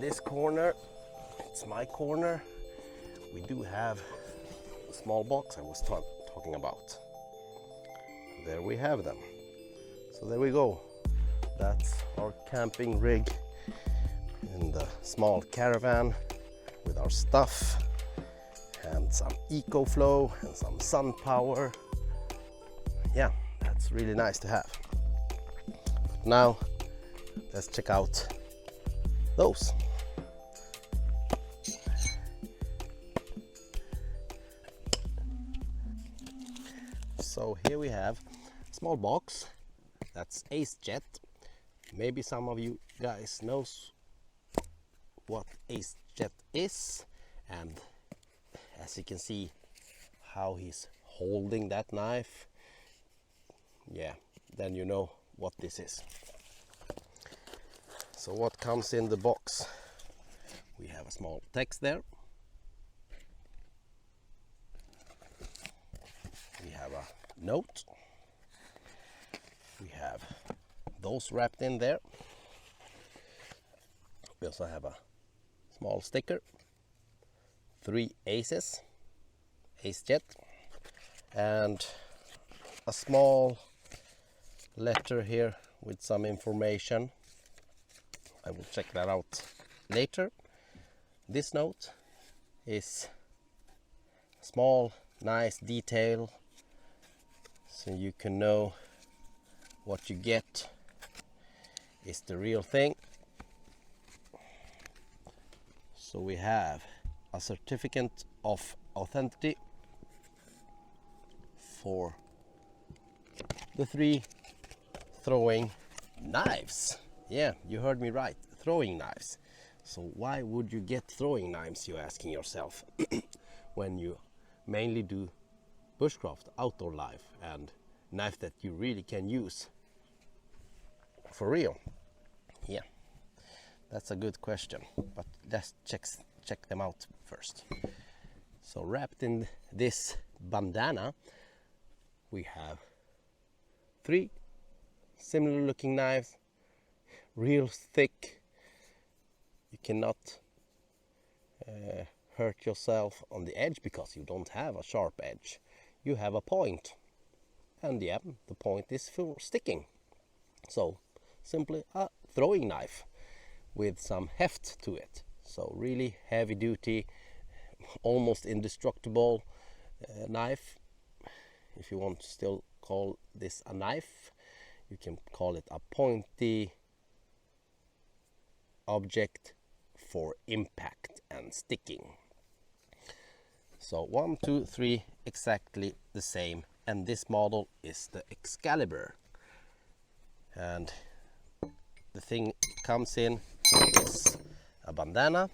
this corner, it's my corner, we do have the small box I was talking about. There we have them. So there we go. That's our camping rig in the small caravan with our stuff and some EcoFlow and some sun power. Yeah, that's really nice to have. But now let's check out those. So here we have a small box. That's AceJet. Maybe some of you guys knows what AceJet is, and as you can see how he's holding that knife, yeah, then you know what this is. So what comes in the box? We have a small text there. We have a note. We have those wrapped in there. We also have a small sticker, 3 aces, AceJet, and a small letter here with some information. I will check that out later. This note is a small, nice detail, so you can know what you get is the real thing. So we have a certificate of authenticity for the 3 throwing knives. Yeah, you heard me right, throwing knives. So why would you get throwing knives, you're asking yourself, when you mainly do bushcraft, outdoor life, and knife that you really can use for real? Yeah, that's a good question, but let's check them out first. So wrapped in this bandana, we have 3 similar looking knives, real thick. You cannot hurt yourself on the edge because you don't have a sharp edge. You have a point, and yeah, the point is for sticking. So simply a throwing knife with some heft to it. So really heavy duty, almost indestructible knife. If you want to still call this a knife, you can call it a pointy object for impact and sticking. So 1, 2, 3, exactly the same, and this model is the Excalibur. And the thing comes in is a bandana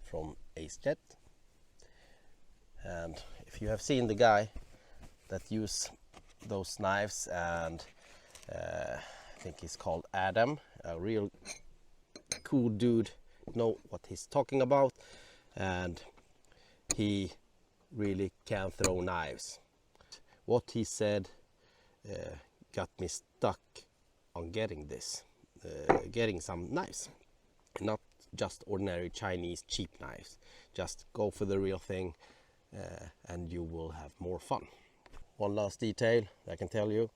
from AceJet, and if you have seen the guy that use those knives, and I think he's called Adam, a real cool dude, know what he's talking about, and he really can throw knives. What he said got me stuck on getting some knives, not just ordinary Chinese cheap knives. Just go for the real thing, and you will have more fun. One last detail I can tell you: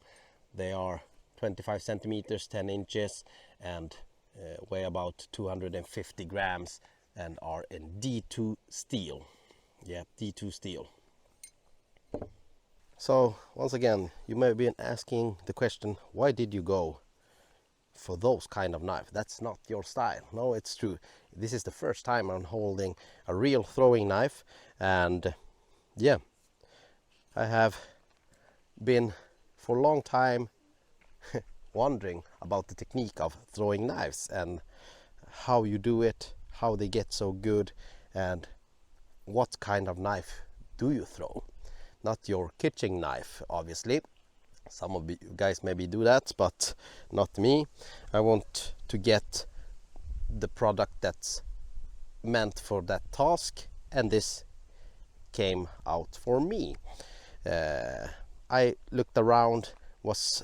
they are 25 centimeters, 10 inches, and weigh about 250 grams, and are in D2 steel. Yeah, D2 steel. So once again, you may have been asking the question, why did you go for those kind of knife? That's not your style. No, it's true. This is the first time I'm holding a real throwing knife, and yeah, I have been for a long time wondering about the technique of throwing knives and how you do it, how they get so good, and what kind of knife do you throw. Not your kitchen knife, obviously. Some of you guys maybe do that, but not me. I want to get the product that's meant for that task, and this came out for me. I looked around, was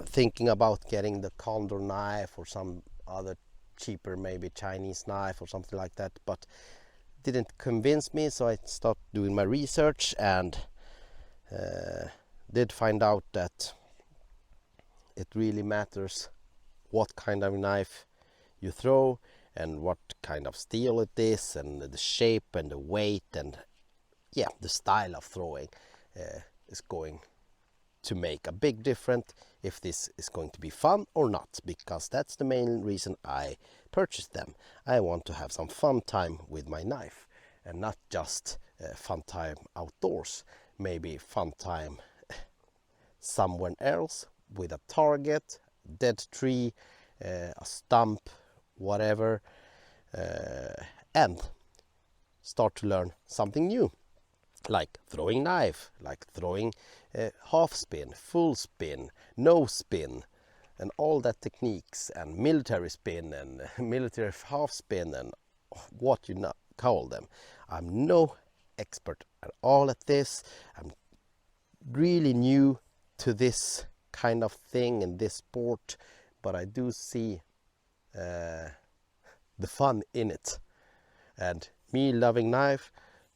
thinking about getting the Condor knife or some other cheaper, maybe Chinese knife or something like that, but didn't convince me, so I started doing my research and did find out that it really matters what kind of knife you throw and what kind of steel it is, and the shape and the weight, and yeah, the style of throwing is going to make a big difference if this is going to be fun or not, because that's the main reason I purchased them. I want to have some fun time with my knife, and not just fun time outdoors, maybe fun time somewhere else with a target, dead tree, a stump, whatever, and start to learn something new, like throwing knife, like throwing half spin, full spin, no spin, and all that techniques, and military spin and military half spin, and what you call them. I'm no expert at all at this. I'm really new to this kind of thing in this sport, but I do see the fun in it, and me loving knife,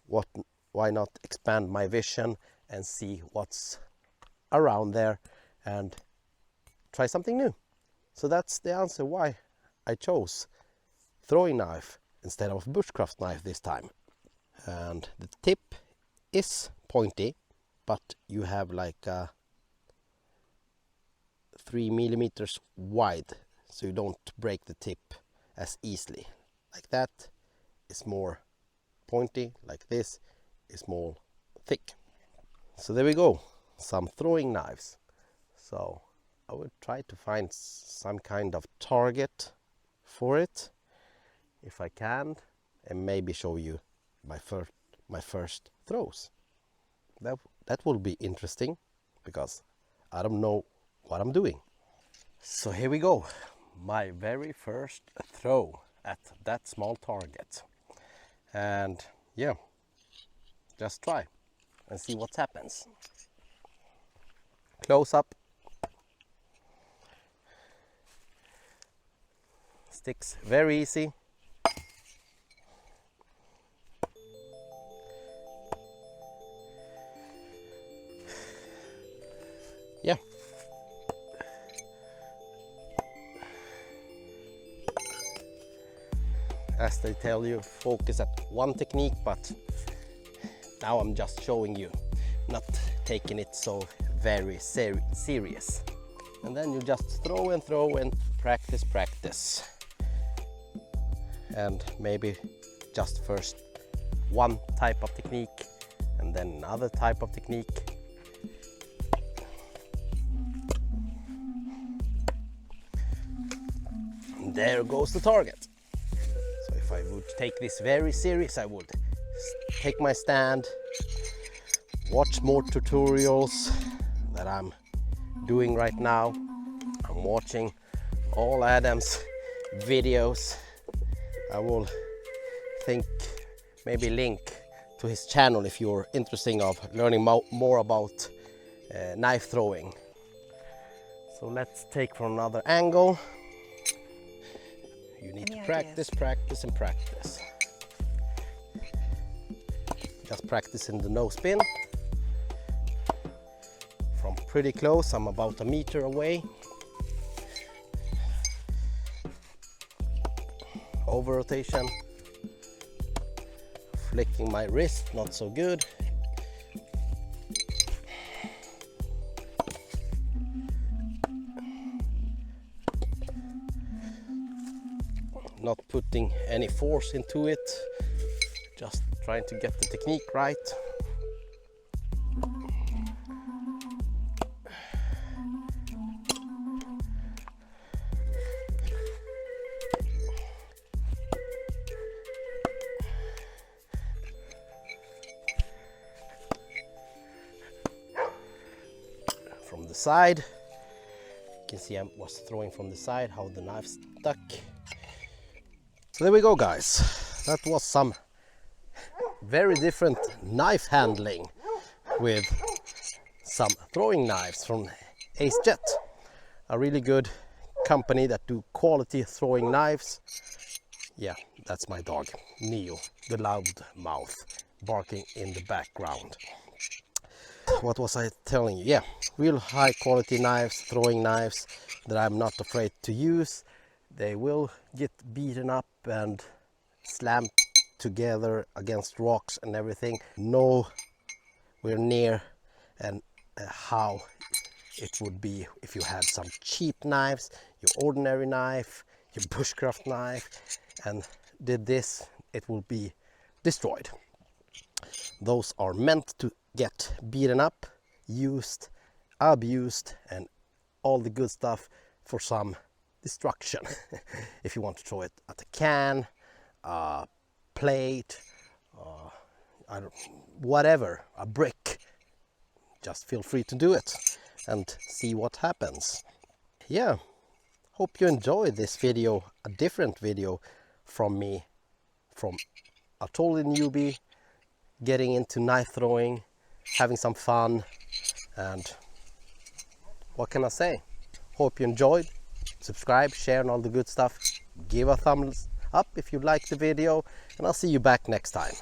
why not expand my vision and see what's around there and try something new. So that's the answer why I chose throwing knife instead of bushcraft knife this time. And the tip is pointy, but you have like 3 millimeters wide, so you don't break the tip as easily. Like that is more pointy, like this is more thick. So there we go, some throwing knives. So I will try to find some kind of target for it if I can, and maybe show you my first throws. That will be interesting, because I don't know what I'm doing. So here we go, my very first throw at that small target. And yeah, just try and see what happens. Close up. Sticks very easy. Yeah. As they tell you, focus at one technique, but now I'm just showing you, not taking it so very serious. And then you just throw and practice. And maybe just first one type of technique and then another type of technique. And there goes the target. So if I would take this very serious, I would take my stand, watch more tutorials that I'm doing right now. I'm watching all Adam's videos. I will maybe link to his channel if you're interested of learning more about knife throwing. So let's take from another angle. You need to practice. Just practicing the no spin. From pretty close, I'm about a meter away. Over rotation. Flicking my wrist, not so good. Not putting any force into it, just trying to get the technique right. From the side, you can see I was throwing from the side, how the knife stuck. So there we go, guys. That was some very different knife handling with some throwing knives from AceJet. A really good company that do quality throwing knives. Yeah, that's my dog, Neo, the loud mouth, barking in the background. What was I telling you? Yeah, real high quality knives, throwing knives that I'm not afraid to use. They will get beaten up and slammed together against rocks and everything. Nowhere near and how it would be if you had some cheap knives, your ordinary knife, your bushcraft knife, and did this, it will be destroyed. Those are meant to get beaten up, used, abused, and all the good stuff for some destruction. If you want to throw it at a can, a plate, whatever, a brick, just feel free to do it and see what happens. Yeah, hope you enjoyed this video, a different video from me, from a totally newbie getting into knife throwing, having some fun, and what can I say? Hope you enjoyed. Subscribe, share, and all the good stuff. Give a thumbs up if you liked the video, and I'll see you back next time.